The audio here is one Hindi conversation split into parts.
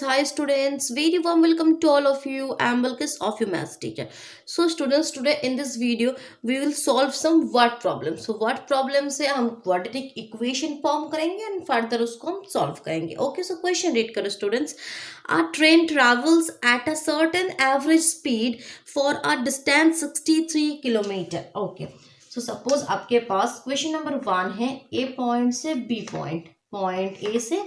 Hi students, very warm welcome to all of you. I am Balkis of your maths teacher. So students, today in this video we will solve some word problems. So word problem से हम quadratic equation form करेंगे and further उसको हम solve करेंगे. Okay, so question read करो students. A train travels at a certain average speed for a distance 63 kilometer. Okay. So suppose आपके पास question number 1 है A point से B point, point A से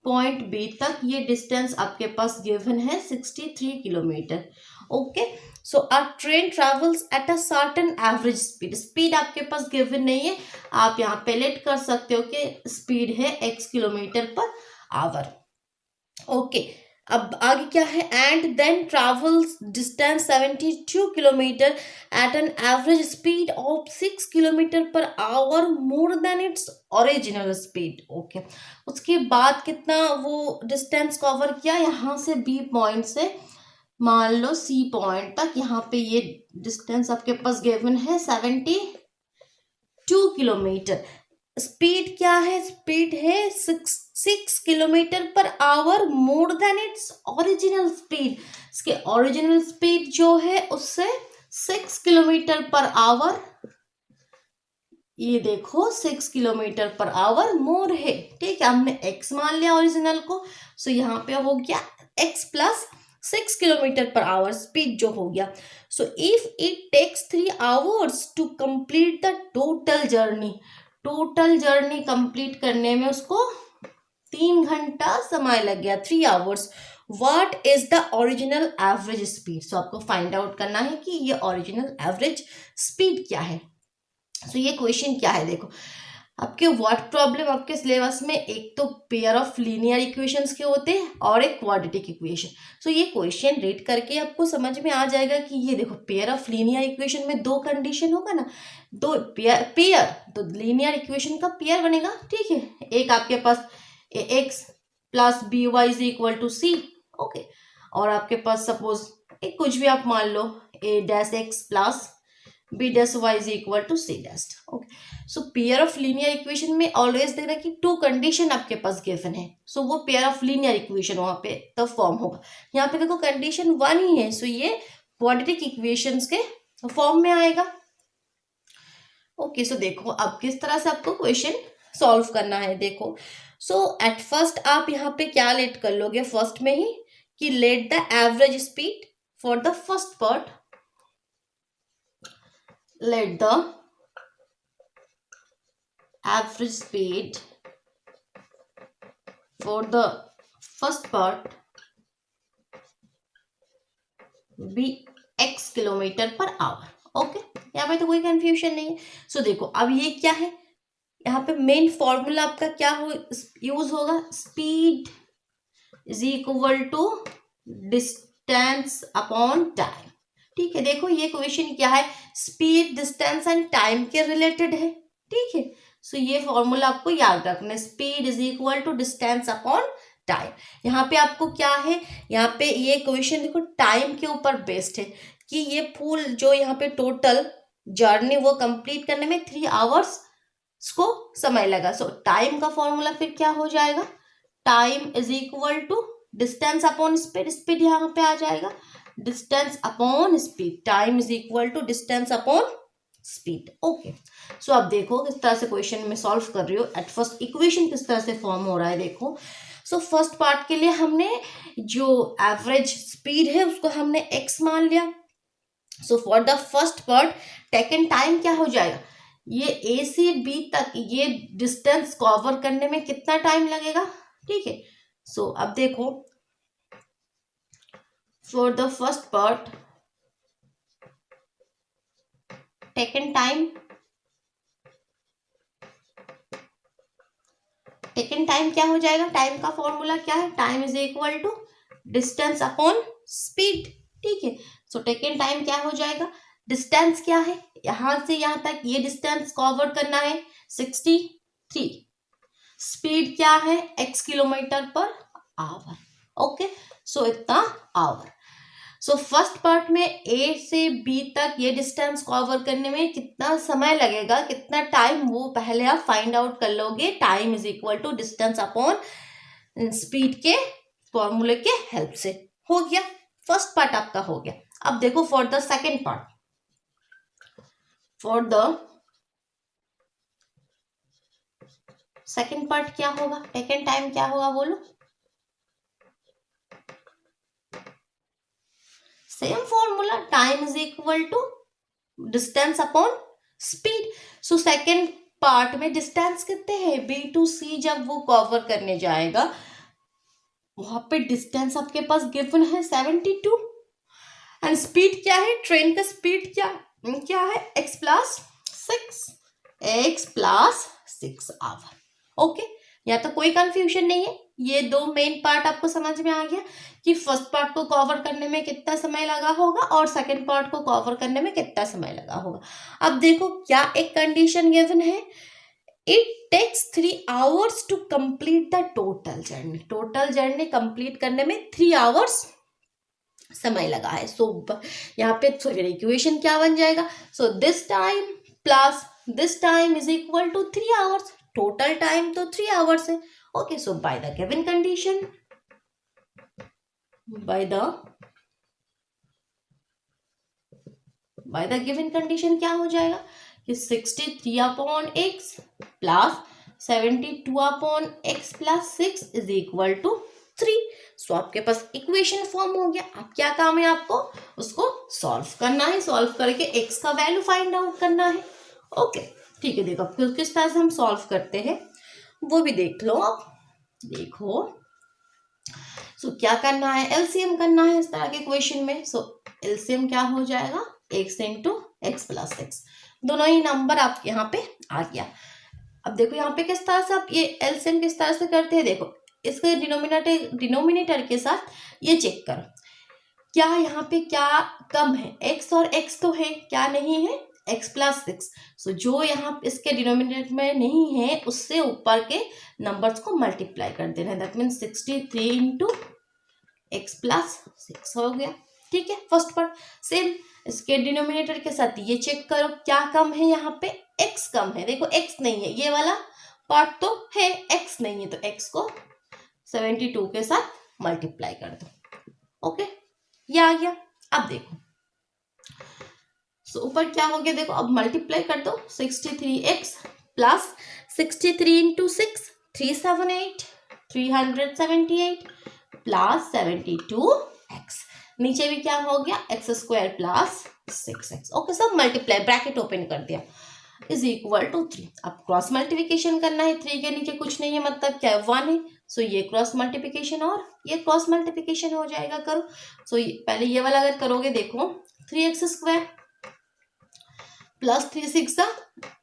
पॉइंट बी तक ये डिस्टेंस आपके पास गिवन है 63 kilometre. Okay, so a train travels at a certain average speed. Speed आपके पास गिवन नहीं है, आप यहाँ पे लेट कर सकते हो कि स्पीड है x kilometre per hour. Okay, अब आगे क्या है, and then travels distance 72 kilometre at an average speed of 6 kilometre per hour more than its original speed. Okay, उसके बाद कितना वो डिस्टेंस कवर किया, यहाँ से बी पॉइंट से मान लो सी पॉइंट तक, यहाँ पे ये डिस्टेंस आपके पास गिवन है 72 किलोमीटर. स्पीड क्या है, स्पीड है 6 kilometre per hour more than its original speed. इसके ओरिजिनल स्पीड जो है उससे 6 किलोमीटर पर आवर, ये देखो 6 किलोमीटर पर आवर मोर है. ठीक है, हमने x मान लिया ओरिजिनल को, सो यहाँ पे हो गया x plus 6 kilometre per hour speed जो हो गया. So if it takes 3 hours to complete the total journey, total journey complete करने में उसको 3 घंटा समय लग गया, 3 hours. What is the original average speed. So आपको फाइंड आउट करना है कि ये ओरिजिनल एवरेज स्पीड क्या है. सो ये क्वेश्चन क्या है, देखो आपके वर्ड प्रॉब्लम आपके सिलेबस में एक तो पेयर ऑफ लीनियर इक्वेशंस के होते हैं और एक क्वाड्रेटिक इक्वेशन. सो ये क्वेश्चन रीड करके आपको समझ में आ जाएगा कि ये देखो पेयर ऑफ लीनियर इक्वेशन में दो कंडीशन होगा ना, दो पेयर तो लीनियर इक्वेशन का पेयर बनेगा. ठीक है, एक आपके पास X plus B Y is equal to C. Okay, और आपके पास सपोज एक कुछ भी आप मान लो A dash X plus B dash Y is equal to C dash. Okay, so pair of linear equation में ऑलवेज देख रहा है कि टू कंडीशन आपके पास गिवन है, सो वो पेयर ऑफ लीनियर इक्वेशन वहां पे तब फॉर्म होगा. यहाँ पे देखो कंडीशन 1 ही है, सो ये क्वाड्रेटिक इक्वेशंस के फॉर्म में आएगा. ओके, सो देखो अब किस तरह से आपको क्वेश्चन सॉल्व करना है. देखो, सो एट फर्स्ट आप यहाँ पे क्या लेट कर लोगे, फर्स्ट में ही कि let the average speed for the first part, let the average speed for the first part be x kilometre per hour. Okay, यहाँ पे तो कोई कंफ्यूजन नहीं है. सो देखो अब ये क्या है, यहाँ पे मेन फॉर्मूला आपका क्या हो यूज होगा, speed is equal to distance upon time. ठीक है, देखो ये क्वेश्चन क्या है, स्पीड डिस्टेंस एंड टाइम के रिलेटेड है. ठीक है, सो ये फॉर्मूला आपको याद रखना है, speed is equal to distance upon time. यहाँ पे आपको क्या है, यहाँ पे ये क्वेश्चन देखो टाइम के ऊपर बेस्ड है कि ये फुल जो यहाँ पे टोटल जर्नी वो कंप्लीट करने में 3 आवर्स को समय लगा. सो टाइम का फॉर्मूला फिर क्या हो जाएगा, time is equal to distance upon speed. Speed यहाँ पे आ जाएगा, distance upon speed, time is equal to distance upon speed. Okay, so अब देखो किस तरह से क्वेश्चन में सॉल्व कर रही हो. एट फर्स्ट इक्वेशन किस तरह से फॉर्म हो रहा है, देखो. सो फर्स्ट पार्ट के लिए हमने जो एवरेज स्पीड है उसको हमने x मान लिया. So for the first part taken time क्या हो जाएगा, ये a से b तक ये डिस्टेंस कवर करने में कितना टाइम लगेगा. ठीक है, सो अब देखो for the first part taken time क्या हो जाएगा, टाइम का फॉर्मूला क्या है, time is equal to distance upon speed. ठीक है, सो टेकन टाइम क्या हो जाएगा, डिस्टेंस क्या है, यहां से यहां तक ये डिस्टेंस कवर करना है 63, स्पीड क्या है x kilometre per hour. Okay, so इतना आवर. सो फर्स्ट पार्ट में ए से बी तक ये डिस्टेंस कवर करने में कितना समय लगेगा, कितना टाइम, वो पहले आप फाइंड आउट कर लोगे. Time is equal to distance upon speed के फॉर्मूले के हेल्प से। हो गया, फर्स्ट पार्ट आपका हो गया। अब देखो for the second part, for the second part क्या होगा, सेकेंड टाइम क्या होगा बोलो। Same formula, time is equal to distance upon speed. So second part में डिस्टेंस कितने हैं, बी टू सी जब वो कवर करने जाएगा वहां पे डिस्टेंस आपके पास गिवन है 72 एंड स्पीड क्या है, ट्रेन का स्पीड क्या है, x प्लस 6 आवर। ओके, यहाँ तो कोई कंफ्यूजन नहीं है। ये दो मेन पार्ट आपको समझ में आ गया कि फर्स्ट पार्ट को कवर करने में कितना समय लगा होगा और सेकंड पार्ट को कवर करने में कितना समय लगा होगा। अब देखो क्या एक कंडीशन गिवन है, it takes 3 hours to complete the total journey. Total journey complete करने में 3 आवर्स समय लगा है। सो यहाँ पे फिर इक्वेशन क्या बन जाएगा, so this time plus this time is equal to 3 hours. Total time तो 3 आवर्स है। Okay, so by the given condition, by the given condition क्या हो जाएगा कि 63 upon x plus 72 upon x plus 6 is equal to 3। So आपके पास इक्वेशन फॉर्म हो गया। अब क्या काम है आपको, उसको सॉल्व करना है, सॉल्व करके एक्स का वैल्यू फाइंड आउट करना है। ओके ठीक है, देखो फिर किस तरह से हम सॉल्व करते हैं वो भी देख लो आप। देखो सो क्या करना है, एलसीएम करना है इस तरह के क्वेश्चन में। सो एलसीएम क्या हो जाएगा, एक्स इंटू एक्स प्लस 6, दोनों ही नंबर आप यहाँ पे आ गया। अब देखो यहाँ पे किस तरह से आप ये एलसीएम किस तरह से करते हैं, देखो इसके डिनोमिनेटर के साथ ये चेक करो क्या यहाँ पे क्या कम है, x और x तो है, क्या नहीं है, x प्लस 6। सो जो यहाँ इसके डिनोमिनेटर में नहीं है उससे ऊपर के नंबर्स को मल्टीप्लाई कर देना है। That means 63 into x plus 6 हो गया। ठीक है, फर्स्ट पार्ट। सेम इसके डिनोमिनेटर के साथ ये चेक करो क्या कम है, यहाँ पे x कम है। देखो x नहीं है, ये वाला पार्ट तो है, x नहीं है, तो x को 72 के साथ मल्टीप्लाई कर दो। ओके, ये आ गया। अब देखो सो ऊपर क्या हो गया, देखो अब मल्टीप्लाई कर दो, 63x plus 63 into 6 378 378 plus 72x, नीचे भी क्या हो गया x square plus 6x। Okay, सब मल्टीप्लाई ब्रैकेट ओपन कर दिया इज इक्वल टू 3। अब क्रॉस मल्टीप्लिकेशन करना है, 3 के नीचे कुछ नहीं है मतलब क्या है 1 है। सो ये क्रॉस मल्टीप्लिकेशन और ये क्रॉस मल्टीप्लिकेशन हो जाएगा, करो। सो पहले ये वाला अगर करोगे, देखो 3x square plus 3 6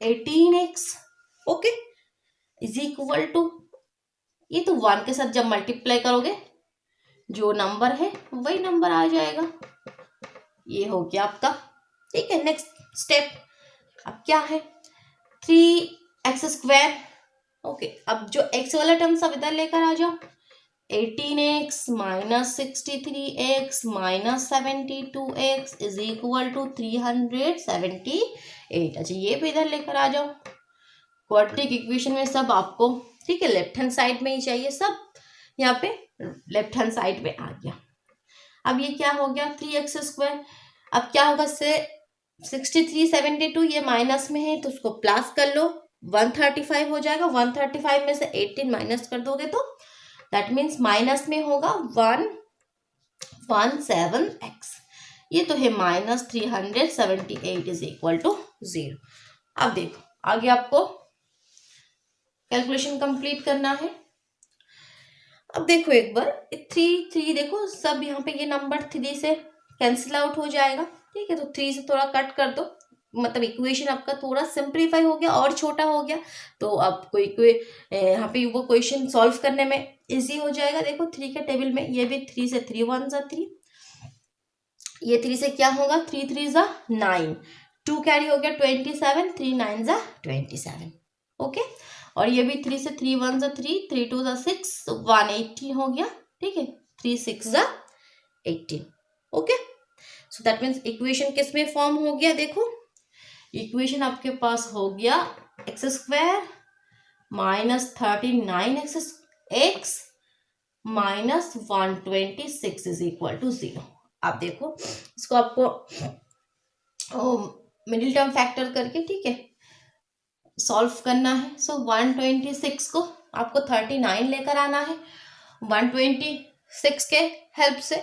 18x, okay, is equal to, ये तो 1 के साथ जब मल्टीप्लाई करोगे जो नंबर है वही नंबर आ जाएगा। ये हो गया आपका। ठीक है, नेक्स्ट स्टेप अब क्या है, 3x स्क्वायर। ओके, अब जो x वाला टर्म सब इधर लेकर आ जाओ, 18x minus 63x minus 72x is equal to 378। अच्छा, ये भी इधर लेकर आ जाओ। क्वाड्रेटिक इक्वेशन में सब आपको, ठीक है, लेफ्ट हैंड साइड में ही चाहिए, सब यहाँ पे लेफ्ट हैंड साइड में आ गया। अब ये क्या हो गया 3x स्क्वायर। अब क्या होगा, से 63 72 ये माइनस में है तो उसको प्लस कर लो, 135 हो जाएगा। 135 में से 18 माइनस कर दोगे तो दैट मीन्स माइनस में होगा 117x। ये तो है माइनस 378 इज इक्वल टू 0। अब देखो आगे आपको कैलकुलेशन कंप्लीट करना है। अब देखो एक बार 3 देखो सब यहाँ पे ये नंबर 3 से कैंसिल आउट हो जाएगा। ठीक है, तो 3 से थोड़ा कट कर दो, मतलब इक्वेशन आपका थोड़ा सिंप्लीफाई हो गया और छोटा हो गया। तो अब कोई यहाँ पे वो क्वेश्चन सॉल्व करने में इजी हो जाएगा। देखो 3 के टेबल में ये भी 3 से 3 1 जा 3, ये 3 से क्या होगा 3 3 जा 9, 2 कैरी हो गया 27, 3 9 जा 27। ओके, और ये भी 3 से 3 1 जा 3, 3 2 जा 6, 118 हो गया। ठीक है, 3 6 जा 18। Okay, so that means equation किस में फॉर्म हो गया, देखो इक्वेशन आपके पास हो गया x square minus 39 x minus 126 is equal to 0। आप देखो इसको आपको मिडिल टर्म फैक्टर करके, ठीक है, सॉल्व करना है। सो 126 को आपको 39 लेकर आना है 126 के हेल्प से।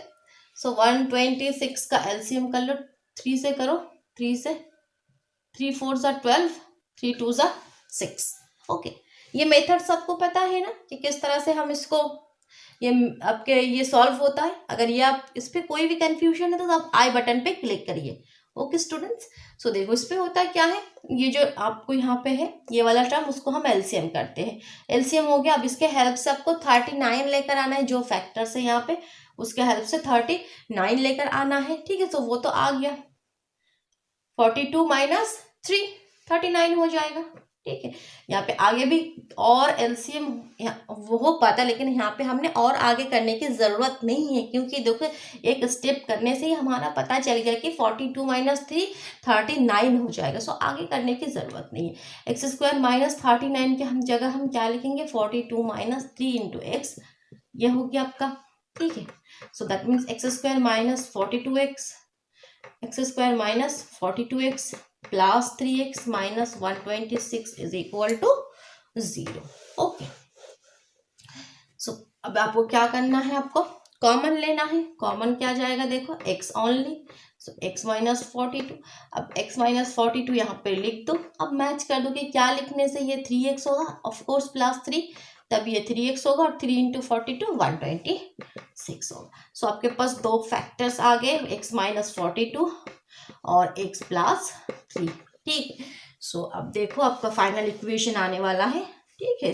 सो 126 का एलसीएम कर लो, 3 से करो, 3 से 3 4 ज़ा 12, 3 2 ज़ा 6। ओके, ये मेथड सबको पता है ना कि किस तरह से हम इसको ये आपके ये सॉल्व होता है। अगर ये आप इस पर कोई भी कंफ्यूजन है तो आप आई बटन पे क्लिक करिए। ओके स्टूडेंट्स, सो देखो इस पे होता क्या है, ये जो आपको यहाँ पे है ये वाला टर्म, उसको हम एलसीएम करते हैं। एलसीएम हो गया। अब इसके हेल्प से आपको 39 लेकर आना है, जो फैक्टर्स है यहाँ पे उसके हेल्प से 39 लेकर आना है, ठीक है। तो वो तो आ गया, 42 माइनस 3 39 हो जाएगा, ठीक है। यहाँ पे आगे भी और एलसीएम वो हो पाता, लेकिन यहाँ पे हमने और आगे करने की ज़रूरत नहीं है, क्योंकि देखो एक स्टेप करने से ही हमारा पता चल गया कि 42 माइनस 3 39 हो जाएगा। सो आगे करने की ज़रूरत नहीं है। एक्स स्क्वायर माइनस 39 के हम जगह हम क्या लिखेंगे, 42 माइनस 3 इंटू एक्स, ये हो गया आपका, ठीक है। So that means x square minus 42x, X square minus 42x plus 3x minus 126 is equal to 0। Okay, so अब आपको क्या करना है, आपको कॉमन लेना है। कॉमन क्या जाएगा, देखो x ओनली, सो x माइनस 42। अब x माइनस 42 यहाँ पे लिख दो। अब मैच कर दो कि क्या लिखने से ये 3x होगा, ऑफकोर्स प्लस 3, तब ये 3x होगा और 3 इंटू 42 126 होगा। सो आपके पास दो फैक्टर्स आ गए, x माइनस 42 और x प्लस 3, ठीक। सो अब देखो आपका फाइनल इक्वेशन आने वाला है, ठीक है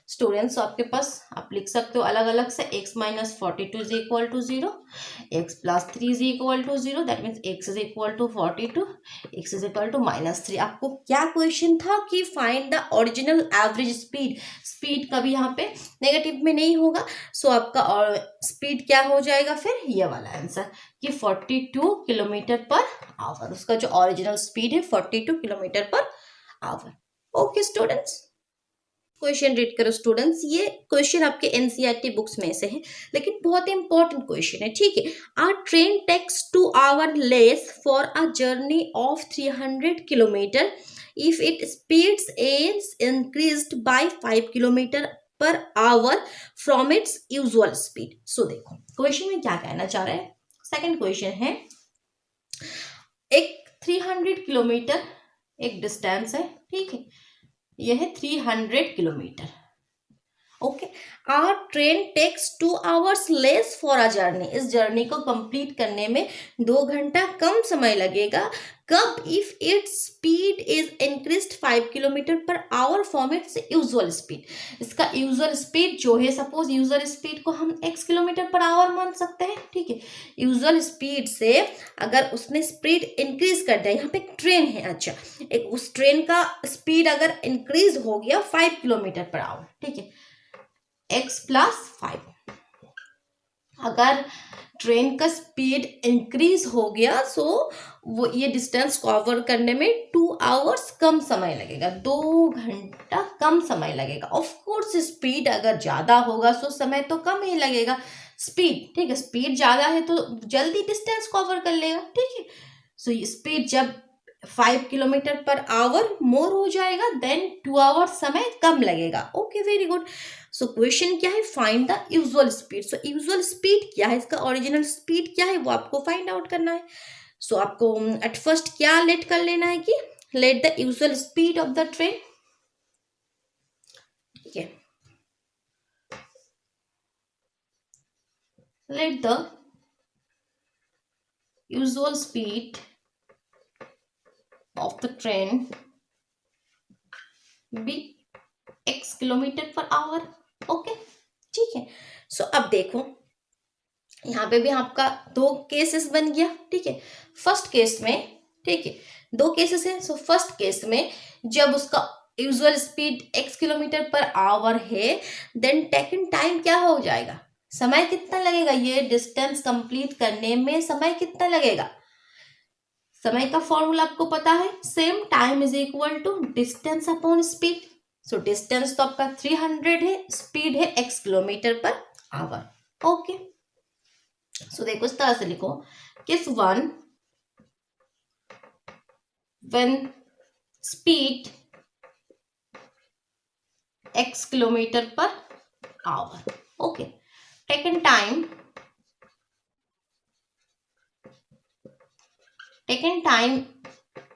स्टूडेंट्स। आपके पास आप लिख सकते हो अलग अलग से, x minus 42 is equal to 0, x plus 3 is equal to 0, that means x is equal to 42, x is equal to minus 3। आपको क्या क्वेश्चन था कि find the original average speed. Speed कभी यहाँ पे नेगेटिव में नहीं होगा। सो आपका और स्पीड क्या हो जाएगा फिर, ये वाला आंसर कि 42 किलोमीटर पर आवर। उसका जो ओरिजिनल स्पीड है 42 kilometre per hour. Okay students, question read करो स्टूडेंट्स। ये क्वेश्चन आपके एनसीईआरटी बुक्स में से है, लेकिन बहुत इंपॉर्टेंट क्वेश्चन है, ठीक है। A train takes 2 hour less for a journey of 300 kilometre if it speeds is increased by 5 kilometre per hour from its usual speed. So देखो क्वेश्चन में क्या कहना चाह रहा है। सेकंड क्वेश्चन है, एक 300 किलोमीटर एक डिस्टेंस है, ठीक है, यह है 300 kilometre. Okay, are train takes 2 hours less for a journey. इस जर्नी को कंप्लीट करने में 2 घंटा कम समय लगेगा कब, if it's speed is increased 5 kilometre per hour from its usual speed. इसका यूजुअल स्पीड जो है, सपोज यूजुअल स्पीड को हम x किलोमीटर पर आवर मान सकते हैं, ठीक है। यूजुअल स्पीड से अगर उसने स्पीड इंक्रीज कर दिया, यहाँ पे एक ट्रेन है, अच्छा, एक उस ट्रेन का स्पीड अगर इंक्रीज हो गया 5 किलोमीटर पर आवर, ठीक है, x प्लस 5। अगर ट्रेन का स्पीड इंक्रीज हो गया, सो वो ये डिस्टेंस कवर करने में 2 आवर्स कम समय लगेगा, 2 घंटा कम समय लगेगा। ऑफ कोर्स स्पीड अगर ज्यादा होगा सो समय तो कम ही लगेगा। स्पीड, ठीक है, स्पीड ज्यादा है तो जल्दी डिस्टेंस कवर कर लेगा, ठीक है। सो ये स्पीड जब 5 किलोमीटर पर आवर मोर हो जाएगा, देन 2 आवर समय कम लगेगा। Okay, very good. So question क्या है, find the usual speed. So usual speed क्या है, इसका ओरिजिनल स्पीड क्या है, वो आपको फाइंड आउट करना है। सो आपको एट फर्स्ट क्या लेट कर लेना है कि let the usual speed of the train, ठीक है, let the usual speed of the train be x kilometre per hour. Okay, ठीक है। सो अब देखो यहाँ पे भी आपका 2 केसेस बन गया, ठीक है। फर्स्ट केस में, ठीक है, 2 केसेस है। सो फर्स्ट केस में जब उसका usual speed x kilometre per our है, देन टेकन टाइम क्या हो जाएगा, समय कितना लगेगा, ये डिस्टेंस कंप्लीट करने में समय कितना लगेगा। समय का फॉर्मूला आपको पता है, same, time is equal to distance upon speed. So distance तो आपका 300 है, स्पीड है x kilometre per hour. Okay, so देखो इस तरह से लिखो किस one when speed x kilometre per hour, okay, taken time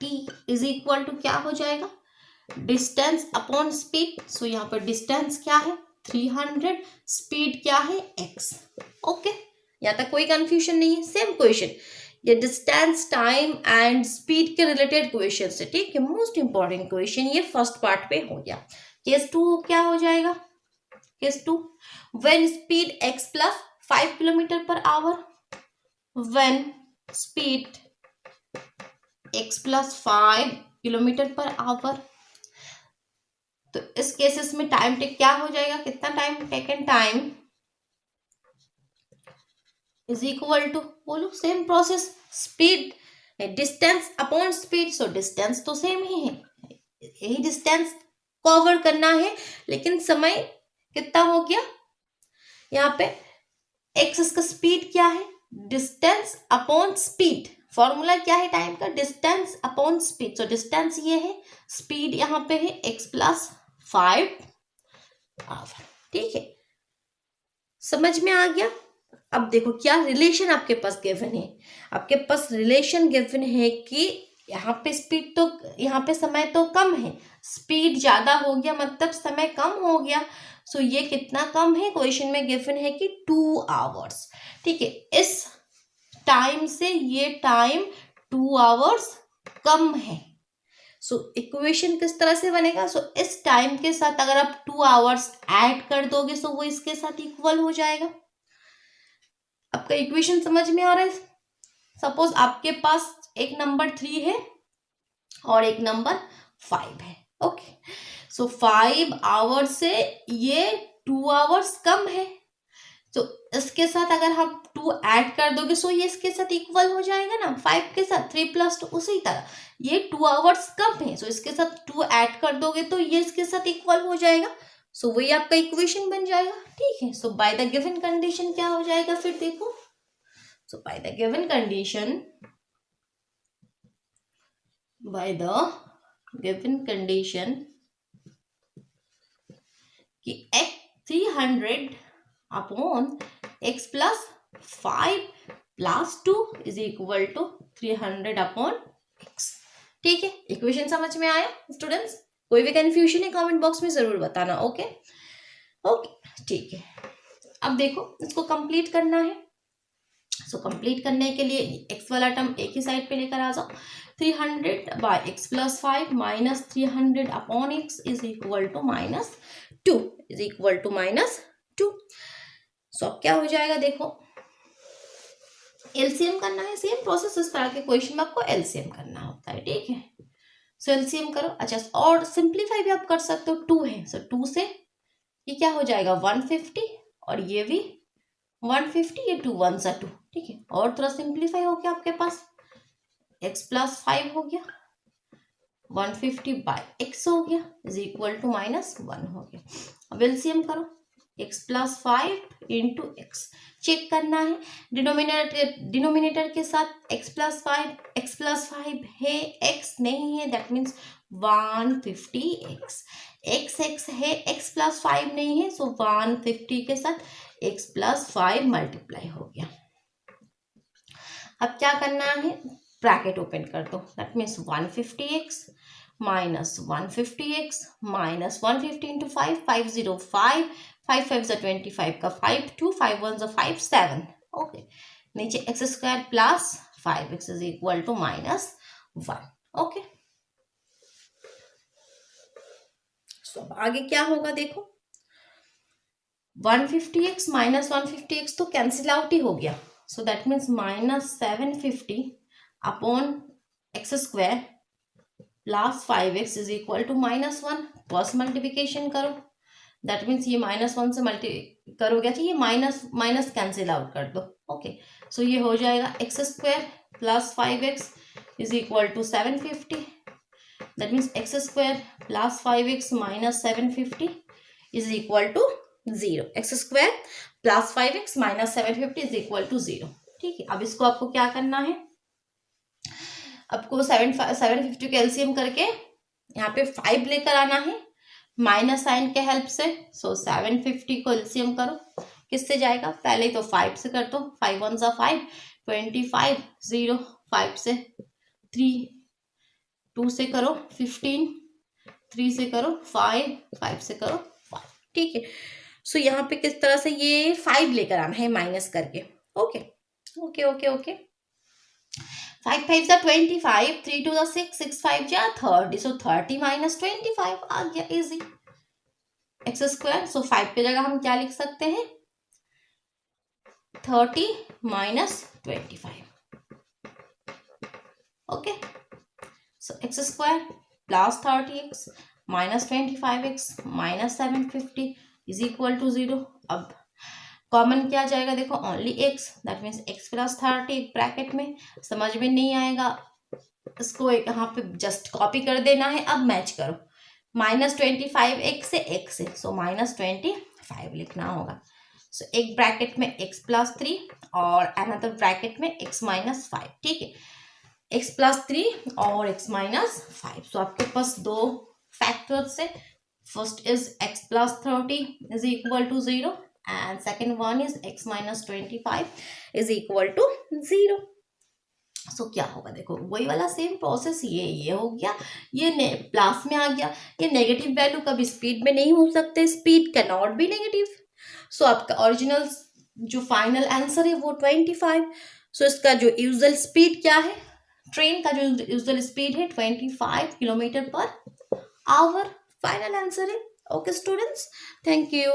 t is equal to क्या हो जाएगा, डिस्टेंस अपॉन स्पीड। सो यहाँ पर डिस्टेंस क्या है 300, स्पीड क्या है x। ओके, यहाँ तक कोई कंफ्यूजन नहीं है, सेम क्वेश्चन, ये डिस्टेंस टाइम एंड स्पीड के रिलेटेड क्वेश्चन है, ठीक है, मोस्ट इंपॉर्टेंट क्वेश्चन ये फर्स्ट पार्ट पे हो गया। केस 2 क्या हो जाएगा, case 2 when speed x plus 5 kilometre per our, when speed x plus 5 kilometre per our, तो इस केसेस में टाइम टेक क्या हो जाएगा, कितना time taken time is equal to, बोलो same process, speed distance upon speed. So distance तो सेम ही है, यही डिस्टेंस कवर करना है, लेकिन समय कितना हो गया यहाँ पे, एक्स इसका स्पीड क्या है, डिस्टेंस अपॉन स्पीड, फॉर्मूला क्या है टाइम का, distance upon speed. So distance ये है, स्पीड यहाँ पे है x प्लस 5 आवर, ठीक है, समझ में आ गया। अब देखो क्या रिलेशन आपके पास गिवन है, आपके पास रिलेशन गिवन है कि यहाँ पे स्पीड तो, यहाँ पे समय तो कम है, स्पीड ज्यादा हो गया मतलब समय कम हो गया। सो ये कितना कम है, क्वेश्चन में गिवन है कि 2 आवर्स, ठीक है, इस टाइम से ये टाइम 2 आवर्स कम है। सो इक्वेशन किस तरह से बनेगा, सो इस टाइम के साथ अगर आप 2 आवर्स ऐड कर दोगे सो वो इसके साथ इक्वल हो जाएगा। आपका इक्वेशन समझ में आ रहा है। सपोज आपके पास एक नंबर 3 है और एक नंबर 5 है, ओके, सो 5 आवर्स से ये 2 आवर्स कम है, तो इसके साथ अगर हम 2 ऐड कर दोगे सो ये इसके साथ इक्वल हो जाएगा ना, 5 के साथ 3 प्लस 2, उसी तरह ये 2 आवर्स कम है, सो इसके साथ 2 ऐड कर दोगे तो ये इसके साथ इक्वल हो जाएगा। सो वही आपका इक्वेशन बन जाएगा, ठीक है। So by the given condition क्या हो जाएगा फिर देखो, so by the given condition, by the given condition कि x 300 upon x plus 5 plus 2 is equal to 300 upon x, ठीक है। इक्वेशन समझ में आया स्टूडेंट्स, कोई भी कंफ्यूजन है कमेंट बॉक्स में जरूर बताना, ओके ओके, ठीक है। अब देखो इसको कंप्लीट करना है, सो कंप्लीट करने के लिए x वाला टर्म एक ही साइड पे लेकर आ जाओ, 300 by x plus 5 minus 300 upon x is equal to minus 2 is equal to minus 2। So अब क्या हो जाएगा देखो, एलसीएम करना है, सेम प्रोसेस, इस तरह के क्वेश्चन में आपको एलसीएम करना होता है, ठीक है। सो एलसीएम करो, अच्छा, और सिंप्लीफाई भी आप कर सकते हो, 2 है, सो 2 से ये क्या हो जाएगा 150 और ये भी 150, ये 2 1 सा 2, ठीक है, और थोड़ा सिंप्लीफाई हो गया आपके पास, x प्लस 5 हो गया, 150 बाय x हो गया इज इक्वल टू माइनस 1 हो गया। अब एलसीएम करो, x plus 5 into x, check करना है डिनोमिनेटर के साथ x प्लस 5 है, x नहीं है, दैट मीन्स 150x, x है, x प्लस 5 नहीं है, सो 150 के साथ x प्लस 5 मल्टीप्लाई हो गया। अब क्या करना है, ब्रैकेट ओपन कर दो, that means 150x minus 150x minus 150 into 5, 505, 5 5 ज़ा 25 का 5 2, 5 1 ज़ा 5 7, ओके, नीचे X square plus 5x is equal to minus 1, okay. So आगे क्या होगा देखो, 150x माइनस 150x तो कैंसिल आउट ही हो गया, so that means minus 750 upon x square plus 5x is equal to minus 1, cross multiplication करो, दैट मीन्स ये माइनस 1 से मल्टी करोगे तो ये माइनस माइनस कैंसिल आउट कर दो, ओके। सो ये हो जाएगा x square plus 5x is equal to 750, that means x square plus 5x minus 750 is equal to 0, x square plus 5x minus 750 is equal to 0। ठीक है, अब इसको आपको क्या करना है, आपको 750 का एलसीएम करके यहाँ पे 5 लेकर आना है माइनस साइन के हेल्प से। सो 750 को एलसीएम करो, किससे जाएगा, पहले तो 5 से कर दो, 5 1 जा 5, 25, 0, 5 से 3, 2 से करो 15, 3 से करो 5, 5 से करो 5। ठीक है, सो यहाँ पे किस तरह से ये 5 लेकर आना है माइनस करके। ओके ओके ओके ओके, 5 5 जा 25, 3 2 जा 6, 6 5 जा 30, सो 30 माइनस 25 आ गया, इजी, एक्स स्क्वायर। सो 5 की जगह हम क्या लिख सकते हैं, 30 minus 25। Okay, so x square plus 30x minus 25x minus 750 is equal to 0। अब कॉमन क्या जाएगा, देखो only x, that means x plus 30 एक ब्रैकेट में, समझ में नहीं आएगा इसको एक यहाँ पे जस्ट कॉपी कर देना है। अब मैच करो, माइनस 25x से x से, सो माइनस 25 लिखना होगा। सो एक ब्रैकेट में x प्लस 3 और अनदर ब्रैकेट में x माइनस 5। ठीक है, x प्लस 3 और x माइनस 5। सो आपके पास दो फैक्टर्स है, first is x plus 30 is equal to 0 and second one is x minus 25 is equal to 0। So क्या होगा, देखो वही वाला सेम प्रोसेस, ये हो गया, ये प्लस में आ गया, ये नेगेटिव वैल्यू कभी स्पीड में नहीं हो सकते, speed can not be negative. So आपका ओरिजिनल जो फाइनल आंसर है वो 25। सो इसका जो यूजुअल स्पीड क्या है, ट्रेन का जो यूजुअल स्पीड है 25 kilometre per hour, final answer है। Okay students, thank you.